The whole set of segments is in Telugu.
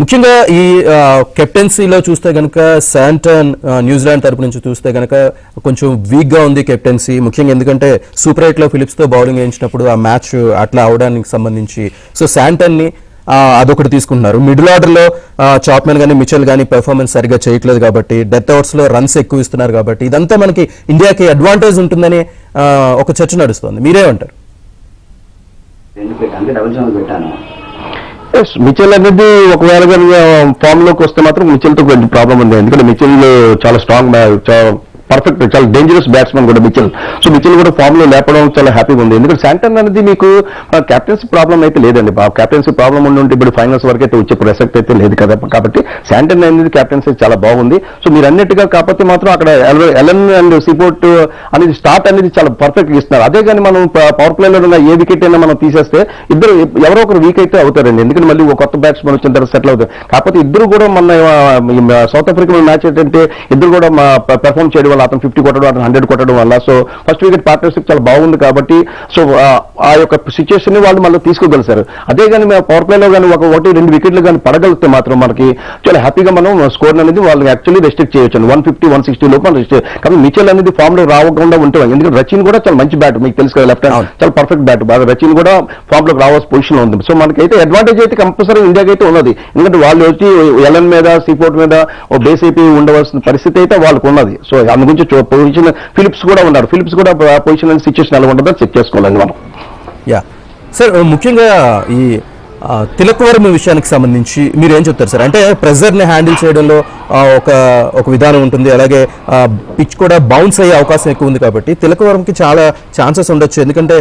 ముఖ్యంగా ఈ కెప్టెన్సీలో చూస్తే కనుక శాంటన్ న్యూజిలాండ్ తరపు నుంచి చూస్తే కనుక కొంచెం వీక్గా ఉంది కెప్టెన్సీ, ముఖ్యంగా ఎందుకంటే సూపర్ 8లో ఫిలిప్స్తో బౌలింగ్ వేయించినప్పుడు ఆ మ్యాచ్ అట్లా అవడానికి సంబంధించి సో శాంటన్ని అదొకటి తీసుకుంటున్నారు. మిడిల్ ఆర్డర్లో చాప్మెన్ కానీ మిచెల్ కానీ పెర్ఫార్మెన్స్ సరిగ్గా చేయట్లేదు కాబట్టి, డెత్ ఓవర్స్లో రన్స్ ఎక్కువ ఇస్తున్నారు కాబట్టి ఇదంతా మనకి ఇండియాకి అడ్వాంటేజ్ ఉంటుందని ఒక చర్చ నడుస్తుంది. మీరేమంటారు? మిచెల్ అనేది ఒకవేళ ఫామ్ లోకి వస్తే మాత్రం మిచెల్ తో కొంచెం ప్రాబ్లం ఉంది. ఎందుకంటే మిచెల్ చాలా స్ట్రాంగ్, పర్ఫెక్ట్, చాలా డేంజరస్ బ్యాట్స్మెన్ కూడా మిచెల్. సో మిచెల్ కూడా ఫామ్ లో లేపడం చాలా హ్యాపీగా ఉంది. ఎందుకంటే శాంటన్ అనేది మీకు కెప్టెన్సీ ప్రాబ్లం అయితే లేదండి. కెప్టెన్సీ ప్రాబ్లం ఉండి ఇప్పుడు ఫైనల్స్ వరకు అయితే వచ్చే ప్రసక్తి అయితే లేదు కదా. కాబట్టి శాంటన్ అనేది కెప్టెన్సీ చాలా బాగుంది. సో మీరు అన్నట్టుగా కాకపోతే మాత్రం అక్కడ ఎలన్ అండ్ సీపోర్ట్ అనేది స్టార్ట్ అనేది చాలా పర్ఫెక్ట్ ఇస్తున్నారు. అదే కానీ మనం పవర్ ప్లేలో ఏ వికెట్ అయినా మనం తీసేస్తే ఇద్దరు ఎవరో ఒకరు వీక్ అయితే అవుతారండి. ఎందుకంటే మళ్ళీ ఒక కొత్త బ్యాట్స్మెన్ వచ్చిన తర్వాత సెటిల్ అవుతారు. కాకపోతే ఇద్దరు కూడా మన సౌత్ ఆఫ్రికా మ్యాచ్ ఏంటంటే ఇద్దరు కూడా పెర్ఫార్మ్ చేయడం, అతను 50 కొట్టడం, అతను 100 కొట్టడం వల్ల సో ఫస్ట్ వికెట్ పార్ట్నర్షిప్ చాలా బాగుంది. కాబట్టి సో ఆ యొక్క సిచ్యువేషన్ ని వాళ్ళు మళ్ళీ తీసుకోగలిసారు. అదే కానీ పవర్ ప్లేలో కానీ ఒకటి 2 వికెట్లు కానీ పడగలిగితే మాత్రం మనకి చాలా హ్యాపీగా మనం స్కోర్ అనేది వాళ్ళు యాక్చువల్లీ రెస్ట్రిక్ట్ చేయొచ్చు. 150, 160 లోపు కానీ మిచెల్ అనేది ఫామ్ లో రాకుండా ఉంటే, ఎందుకంటే రచిన్ కూడా చాలా మంచి బ్యాట్, మీకు తెలుసు కదా, లెఫ్ట్ హ్యాండ్ చాలా పర్ఫెక్ట్ బ్యాట్, బాగా రచిన్ కూడా ఫామ్ లోకి రావాల్సిన పొజిషన్ లో ఉంది. సో మనకైతే అడ్వాంటేజ్ అయితే కంపల్సరీ ఇండియాకి అయితే ఉన్నది. ఎందుకంటే వాళ్ళు వచ్చి ఎలన్ మీద సీపోర్ట్ మీద బేస్ అయిపోయి ఉండవలసిన పరిస్థితి అయితే వాళ్ళకు ఉన్నది. సో అందు గురించి పొజిషన్ ఫిలిప్స్ కూడా ఉన్నారు. ఫిలిప్స్ కూడా పొజిషన్ అండ్ సిచ్యువేషన్ ఎలా ఉంటుందో చెక్ చేసుకోవాలండి మనం. యా సార్, ముఖ్యంగా ఈ తిలక్ వర్మ విషయానికి సంబంధించి మీరు ఏం చెప్తారు సార్? అంటే ప్రెజర్ని హ్యాండిల్ చేయడంలో ఒక విధానం ఉంటుంది, అలాగే పిచ్ కూడా బౌన్స్ అయ్యే అవకాశం ఎక్కువ ఉంది కాబట్టి తిలక్ వర్మకి చాలా ఛాన్సెస్ ఉండొచ్చు. ఎందుకంటే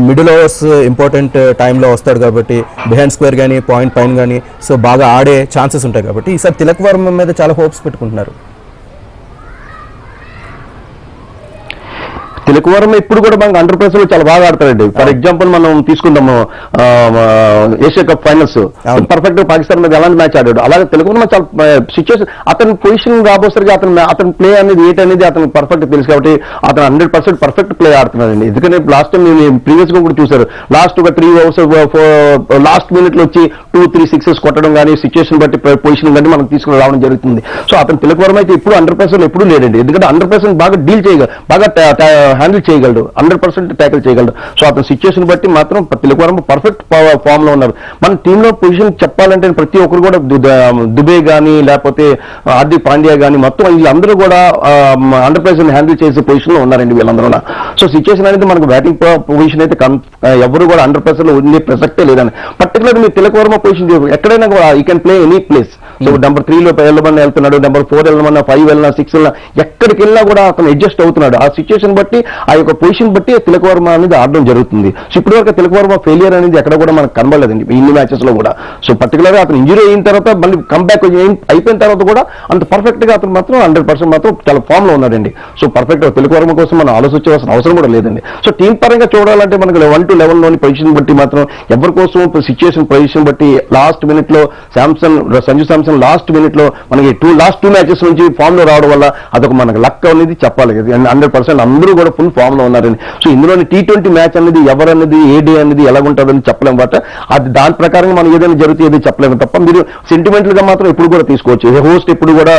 మిడిల్ ఓవర్స్ ఇంపార్టెంట్ టైంలో వస్తాడు కాబట్టి, బిహైండ్ స్క్వేర్ కానీ పాయింట్ పైన కానీ సో బాగా ఆడే ఛాన్సెస్ ఉంటాయి కాబట్టి ఈసారి తిలక్ వర్మ మీద చాలా హోప్స్ పెట్టుకుంటున్నారు. తిలక్ వర్మ ఇప్పుడు కూడా మనకు 100% చాలా బాగా ఆడతారండి. ఫర్ ఎగ్జాంపుల్ మనం తీసుకుందాము Asia cup finals perfect Pakistan మీద ఎలాంటి మ్యాచ్ ఆడాడు, అలాగే తిలక్ వర్మ చాలా సిచ్యువేషన్ అతని పొజిషన్ రాబోసరికి అతని ప్లే అనేది ఏంటనేది అతనికి పర్ఫెక్ట్ తెలుసు కాబట్టి అతను 100% పర్ఫెక్ట్ ప్లే ఆడుతున్నాడండి. ఎందుకంటే లాస్ట్ టైం నేను ప్రీవియస్ గా కూడా చూసారు, లాస్ట్ ఒక 3 ఓవర్స్ లాస్ట్ మినిట్ లో వచ్చి 2-3 సిక్సెస్ కొట్టడం కానీ సిచ్యువేషన్ బట్టి పొజిషన్ కానీ మనం తీసుకుని రావడం జరుగుతుంది. సో అతను తిలక్ వర్మ అయితే ఇప్పుడు 100% ఎప్పుడు లేడండి. ఎందుకంటే 100% బాగా డీల్ చేయగలరు, బాగా హ్యాండిల్ చేయగలడు, 100% ట్యాకిల్ చేయగలడు. సో అతని సిచ్యువేషన్ బట్టి మాత్రం తిలక్ వర్మ పర్ఫెక్ట్ ఫామ్ లో ఉన్నారు. మన టీంలో పొజిషన్ చెప్పాలంటే ప్రతి ఒక్కరు కూడా దుబే కానీ లేకపోతే హార్దిక్ పాండ్యా కానీ మొత్తం వీళ్ళందరూ కూడా 100% హ్యాండిల్ చేసే పొజిషన్ లో ఉన్నారండి వీళ్ళందరూ. సో సిచ్యువేషన్ అనేది మనకు బ్యాటింగ్ పొజిషన్ అయితే ఎవరు కూడా 100% ఉండే ప్రసక్తే లేదని. పర్టికులర్ మీరు తిలక్ వర్మ పొజిషన్ ఎక్కడైనా కూడా you can play any place. So number 3లో వెళ్ళమని వెళ్తున్నాడు, నెంబర్ 4 వెళ్ళమన్నా, 5 వెళ్ళినా, 6 వెళ్ళినా, ఎక్కడికి వెళ్ళినా కూడా అతను అడ్జస్ట్ అవుతున్నాడు. ఆ సిచ్యువేషన్ బట్టి ఆ యొక్క పొజిషన్ బట్టి తిలక్ వర్మ అనేది ఆడడం జరుగుతుంది. సో ఇప్పటి వరకు తిలక్ వర్మ ఫెయిలియర్ అనేది ఎక్కడ కూడా మనకు కనబడలేదండి ఇన్ని మ్యాచెస్ లో కూడా. సో పర్టికులర్ గా అతను ఇంజురీ అయిన తర్వాత మళ్ళీ కంబ్యాక్ అయిపోయిన తర్వాత కూడా అంత పర్ఫెక్ట్ గా అతను మాత్రం 100% మాత్రం చాలా ఫామ్ లో ఉన్నాడండి. సో పర్ఫెక్ట్ తిలక్ వర్మ కోసం మనం ఆలోచించవలసిన అవసరం కూడా లేదండి. సో టీం పరంగా చూడాలంటే మనకు 1 to 11 లోని పొజిషన్ బట్టి మాత్రం ఎవరి కోసం సిచ్యువేషన్ పొజిషన్ బట్టి లాస్ట్ మినిట్ లో సంజు శాంసన్ లాస్ట్ మినిట్ లో మనకి లాస్ట్ 2 మ్యాచెస్ నుంచి ఫామ్ లో రావడం వల్ల అదొక మనకు లక్ అనేది చెప్పాలి. 100% అందరూ కూడా ఫుల్ ఫామ్ లో ఉన్నారని. సో ఇందులోని T20 మ్యాచ్ అనేది ఎవరనేది ఏ డే అనేది ఎలా ఉంటుందని చెప్పలేము. బట్ అది దాని ప్రకారంగా మనం ఏదైనా జరిగితే ఏది చెప్పలేము తప్ప మీరు సెంటిమెంటల్ గా మాత్రం ఎప్పుడు కూడా తీసుకోవచ్చు. హోస్ట్ ఎప్పుడు కూడా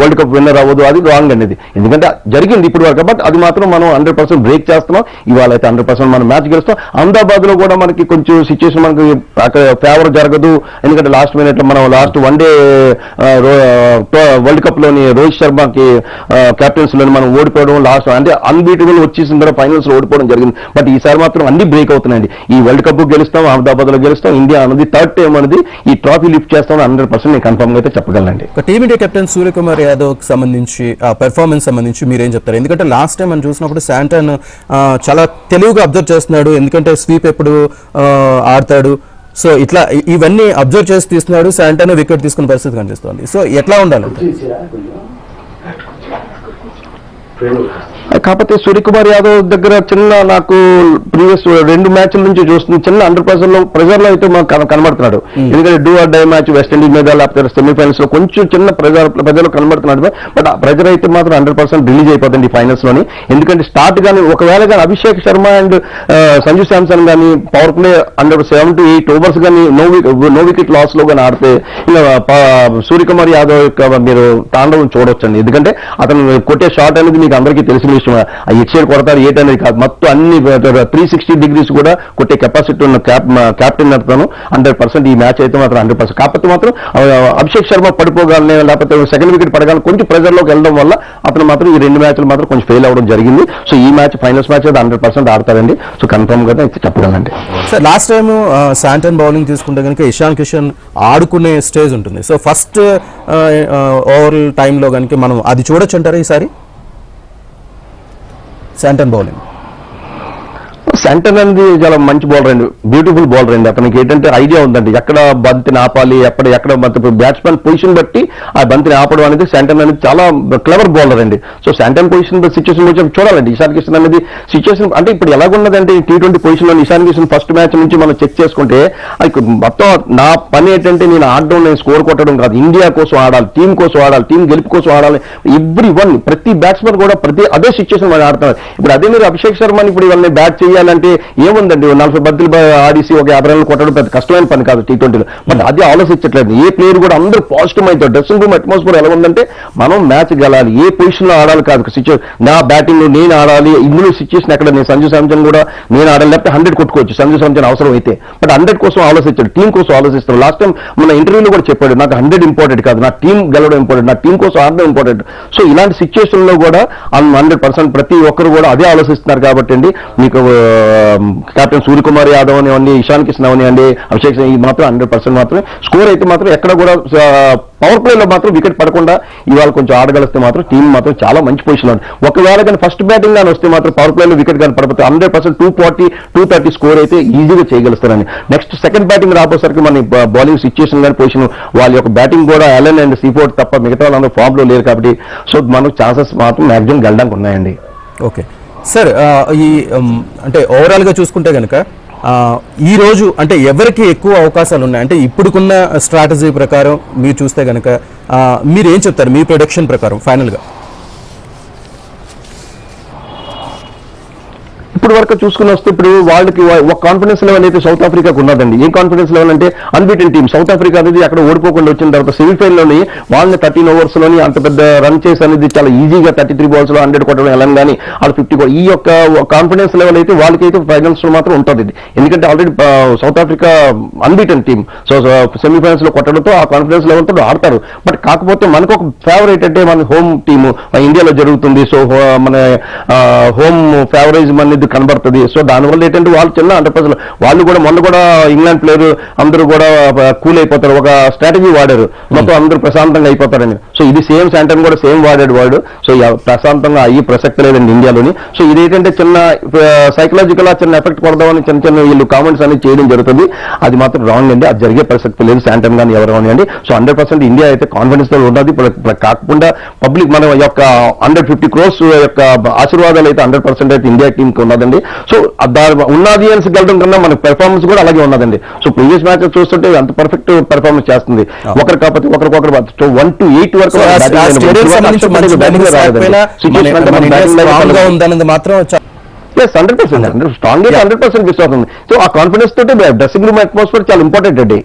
వరల్డ్ కప్ విన్నర్ అవ్వదు, అది రాంగ్ అనేది. ఎందుకంటే జరిగింది ఇప్పుడు వరకు, బట్ అది మాత్రం మనం 100% బ్రేక్ చేస్తున్నాం. ఇవాళ అయితే 100% మనం మ్యాచ్ గెలుస్తాం. అహ్మదాబాద్ లో కూడా మనకి కొంచెం సిచ్యువేషన్ మనకి అక్కడ ఫేవర్ జరగదు. ఎందుకంటే లాస్ట్ మినిట్ లో మనం లాస్ట్ 1 డే వరల్డ్ కప్ లోని రోహిత్ శర్మకి కెప్టెన్స్ లోని మనం ఓడిపోవడం, లాస్ట్ అంటే అన్బీటబుల్ వచ్చేసిన తర్వాత ఫైనల్స్ లో ఓడిపోవడం జరిగింది. బట్ ఈసారి మాత్రం అన్ని బ్రేక్ అవుతున్నాయండి. ఈ వరల్డ్ కప్ గెలుస్తాం, అహ్మదాబాద్ లో గెలుస్తాం, ఇండియా అనేది థర్డ్ టైం అనేది ఈ ట్రాఫీ లిఫ్ట్ చేస్తాం 100% నేను కన్ఫర్మ్ గా అయితే చెప్పగలండి. టీమిండియా కెప్టెన్ సూర్యకుమార్ యాదవ్ సంబంధించి పెర్ఫార్మెన్స్ సంబంధించి మీరేం చెప్తారు? ఎందుకంటే లాస్ట్ టైం మనం చూసినప్పుడు శాంటన్ చాలా తెలివిగా అబ్జర్వ్ చేస్తున్నాడు, ఎందుకంటే స్వీప్ ఎప్పుడు ఆడతాడు. సో ఇట్లా ఇవన్నీ అబ్జర్వ్ చేసి తీస్తున్నాడు, శాంటన్ వికెట్ తీసుకునే పరిస్థితి కనిపిస్తుంది. సో ఎట్లా ఉండాలి? కాకపోతే సూర్యకుమార్ యాదవ్ దగ్గర చిన్న నాకు ప్రీవియస్ 2 మ్యాచ్ల నుంచి చూస్తుంది చిన్న అండర్ ప్రెజర్ లో అయితే మాకు కనబడుతున్నాడు. ఎందుకంటే do or die match West Indies మీద లేకపోతే సెమీఫైనల్స్ లో కొంచెం చిన్న ప్రజలు కనబడుతున్నాడు. బట్ ఆ ప్రెజర్ అయితే మాత్రం 100% రిలీజ్ అయిపోతుంది ఫైనల్స్ లోని. ఎందుకంటే స్టార్ట్ గానీ ఒకవేళ కానీ అభిషేక్ శర్మ అండ్ సంజు శాంసన్ గానీ పవర్ ప్లే 7 to 8 ఓవర్స్ గానీ నో వికెట్ లాస్ లో కానీ ఆడితే సూర్యకుమార్ యాదవ్ యొక్క మీరు తాండవం చూడొచ్చండి. ఎందుకంటే అతను కొట్టే షాట్ అనేది మీకు అందరికీ తెలిసిన విషయం. ఆ ఎట్ సైడ్ కొడతారు ఏట్ అనేది కాదు, మొత్తం అన్ని 360 degrees కూడా కొట్టే కెపాసిటీ ఉన్న క్యాప్టెన్ అతను. 100% ఈ మ్యాచ్ అయితే మాత్రం 100%. కాకపోతే మాత్రం అభిషేక్ శర్మ పడిపోగానే లేకపోతే సెకండ్ వికెట్ పడగానే కొంచెం ప్రెజర్ లోకి వెళ్ళడం వల్ల అతను మాత్రం ఈ 2 మ్యాచ్లు మాత్రం కొంచెం ఫెయిల్ అవ్వడం జరిగింది. సో ఈ మ్యాచ్ ఫైనల్స్ మ్యాచ్ అయితే 100% ఆడతారండి. సో కన్ఫర్మ్ గా అయితే చెప్పగలండి. సార్ లాస్ట్ టైం శాంటన్ బౌలింగ్ తీసుకుంటే కనుక ఇషాన్ కిషన్ ఆడుకునే స్టేజ్ ఉంటుంది. సో ఫస్ట్ ఓవర్ టైంలో కనుక మనం అది చూడొచ్చు అంటారా ఈసారి శాంటన్ బౌలింగ్? శాంటన్ అనేది చాలా మంచి బౌలర్ అండి, బ్యూటిఫుల్ బౌలర్ అండి. అతనికి ఏంటంటే ఐడియా ఉందండి ఎక్కడ బంతిని ఆపాలి, ఎక్కడ బ్యాట్స్మెన్ పొజిషన్ బట్టి ఆ బంతిని ఆపడం అనేది శాంటన్ అనేది చాలా క్లవర్ బౌలర్ అండి. సో శాంటన్ పొజిషన్ సిచ్యువేషన్ వచ్చి చూడాలండి. ఇషాన్ కిషన్ అనేది సిచ్యువేషన్ అంటే ఇప్పుడు ఎలాగున్నదంటే T20 పొజిషన్ లో ఇషాన్ కిషన్ ఫస్ట్ మ్యాచ్ నుంచి మనం చెక్ చేసుకుంటే మొత్తం నా పని ఏంటంటే నేను ఆడడం, నేను స్కోర్ కొట్టడం కాదు, ఇండియా కోసం ఆడాలి, టీం కోసం ఆడాలి, టీం గెలుపు కోసం ఆడాలి. ప్రతి బ్యాట్స్మెన్ కూడా అదే సిచ్యువేషన్ వాళ్ళు ఆడుతున్నారు. ఇప్పుడు అదే మీరు అభిషేక్ శర్మని ఇప్పుడు వాళ్ళని బ్యాట్ చేయాలి అంటే ఏముందండి 40 బంతులు ఆడిసి ఒక 50 రన్లు కొట్టడం పెద్ద కష్టమైన పని కాదు T20లో. బట్ అది ఆలోచించట్లేదు. ఏ ప్లేయర్ కూడా అందరూ పాజిటివ్ అవుతారు. డ్రెస్సింగ్ రూమ్ అట్మాస్ఫియర్ ఎలా ఉందంటే మనం మ్యాచ్ గెలాలి, ఏ పొజిషన్ లో ఆడాలి కాదు సిచ్యువేషన్. నా బ్యాటింగ్ నేను ఆడాలి, ఇందులో సిచ్యువేషన్ ఎక్కడ నేను సంజు శాంసన్ కూడా నేను ఆడాలి, లేకపోతే 100 కొట్టుకోవచ్చు సంజు శాంసన్ అవసరం అయితే. బట్ 100 కోసం ఆలోచించాడు, టీం కోసం ఆలోచిస్తాడు. లాస్ట్ టైం మన ఇంటర్వ్యూలో కూడా చెప్పాడు నాకు 100 ఇంపార్టెంట్ కాదు, నా టీం గెలవడం ఇంపార్టెంట్, నా టీం కోసం ఆడడం ఇంపార్టెంట్. సో ఇలాంటి సిచ్యువేషన్ లో కూడా 100% ప్రతి ఒక్కరు కూడా అదే ఆలోచిస్తున్నారు. కాబట్టి అండి మీకు కెప్టెన్ సూర్యకుమార్ యాదవ్ అనివ్వండి, ఇషాన్ కిషన్ అవనివ్వండి, అభిషేక్ ఇది మాత్రం 100% మాత్రం స్కోర్ అయితే మాత్రం ఎక్కడ కూడా పవర్ ప్లేలో మాత్రం వికెట్ పడకుండా ఇవాళ కొంచెం ఆడగలిస్తే మాత్రం టీం మాత్రం చాలా మంచి పొజిషన్ ఉంది. ఒకవేళ కానీ ఫస్ట్ బ్యాటింగ్ కానీ వస్తే మాత్రం పవర్ ప్లేలో వికెట్ కానీ పడిపోతే 100% 240-230 స్కోర్ అయితే ఈజీగా చేయగలుగుతారని. నెక్స్ట్ సెకండ్ బ్యాటింగ్ రాబోసరికి మన బౌలింగ్ సిచ్యువేషన్ కానీ పొజిషన్ వాళ్ళ యొక్క బ్యాటింగ్ కూడా అలెన్ అండ్ సీఫోర్డ్ తప్ప మిగతా వాళ్ళందరూ ఫామ్ లో లేరు. కాబట్టి సో మనకు ఛాన్సెస్ మాత్రం మ్యాక్సిమం గెలడానికి ఉన్నాయండి. ఓకే సార్, ఈ అంటే ఓవరాల్ గా చూసుకుంటే కనుక ఈ రోజు అంటే ఎవరికి ఎక్కువ అవకాశాలు ఉన్నాయి అంటే ఇప్పుడుకున్న స్ట్రాటజీ ప్రకారం మీరు చూస్తే కనుక మీరు ఏం చెప్తారు మీ ప్రొడక్షన్ ప్రకారం ఫైనల్ గా? ఇప్పుడు వరకు చూసుకుని వస్తే ఇప్పుడు వాళ్ళకి ఒక కాన్ఫిడెన్స్ లెవెల్ అయితే సౌత్ ఆఫ్రికాకు ఉన్నదండి. ఏ కాన్ఫిడెన్స్ లెవెల్ అంటే అన్బీటెన్ టీమ్ సౌత్ ఆఫ్రికా అనేది అక్కడ ఓడిపోకుండా వచ్చిన తర్వాత సెమీఫైనల్లోని వాళ్ళని 13 overs లోని అంత పెద్ద రన్ చేసి అనేది చాలా ఈజీగా 33 balls లో 100 కొట్టడం ఎలా కానీ వాళ్ళు 50 ఈ యొక్క కాన్ఫిడెన్స్ లెవెల్ అయితే వాళ్ళకైతే ఫైనల్స్ లో మాత్రం ఉంటుంది. ఎందుకంటే already South Africa unbeaten team. So semifinals లో కొట్టడంతో ఆ కాన్ఫిడెన్స్ లెవెల్ తో ఆడతారు. బట్ కాకపోతే మనకు ఒక ఫేవరెట్ అంటే మన హోమ్ టీము ఇండియాలో జరుగుతుంది. సో మన హోమ్ ఫేవరేజ్ అనేది కనబడుతుంది. సో దానివల్ల ఏంటంటే వాళ్ళు చిన్న 100% వాళ్ళు కూడా మొన్న కూడా ఇంగ్లాండ్ ప్లేయర్ అందరూ కూడా కూల్ అయిపోతారు, ఒక స్ట్రాటజీ వాడారు, మొత్తం అందరూ ప్రశాంతంగా అయిపోతారని. సో ఇది సేమ్ శాంటన్ కూడా సేమ్ వాడాడు వాడు. సో ప్రశాంతంగా అయ్యి ప్రసక్తి లేదండి ఇండియాలోని. సో ఇదేంటంటే చిన్న సైకలాజికల్ చిన్న ఎఫెక్ట్ పడదామని చిన్న వీళ్ళు కామెంట్స్ అనేది చేయడం జరుగుతుంది. అది మాత్రం రాంగ్ అండి, అది జరిగే ప్రసక్తి లేదు శాంటన్ కానీ ఎవరు కానివ్వండి. సో 100% ఇండియా అయితే కాన్ఫిడెన్స్ తో ఉన్నది. కాకుండా పబ్లిక్ మన యొక్క 150 crores యొక్క ఆశీర్వాదాలు అయితే 100% అయితే ఇండియా టీమ్ కి ఉన్నదండి. సో ఉన్నది అని గెలడం కన్నా మన పెర్ఫార్మెన్స్ కూడా అలాగే ఉన్నదండి. సో ప్రీవియస్ మ్యాచ్ చూస్తుంటే అంత పర్ఫెక్ట్ పెర్ఫార్మెన్స్ చేస్తుంది. ఒకరు కాకపోతే ఒకరికొకరు 1 to 8 వరకు స్ట్రాంగ్ 100% విశ్వాసం ఉంది. సో ఆ కాన్ఫిడెన్స్ తోటి డ్రెస్సింగ్ రూమ్ అట్మాస్ఫియర్ చాలా ఇంపార్టెంట్ అండి.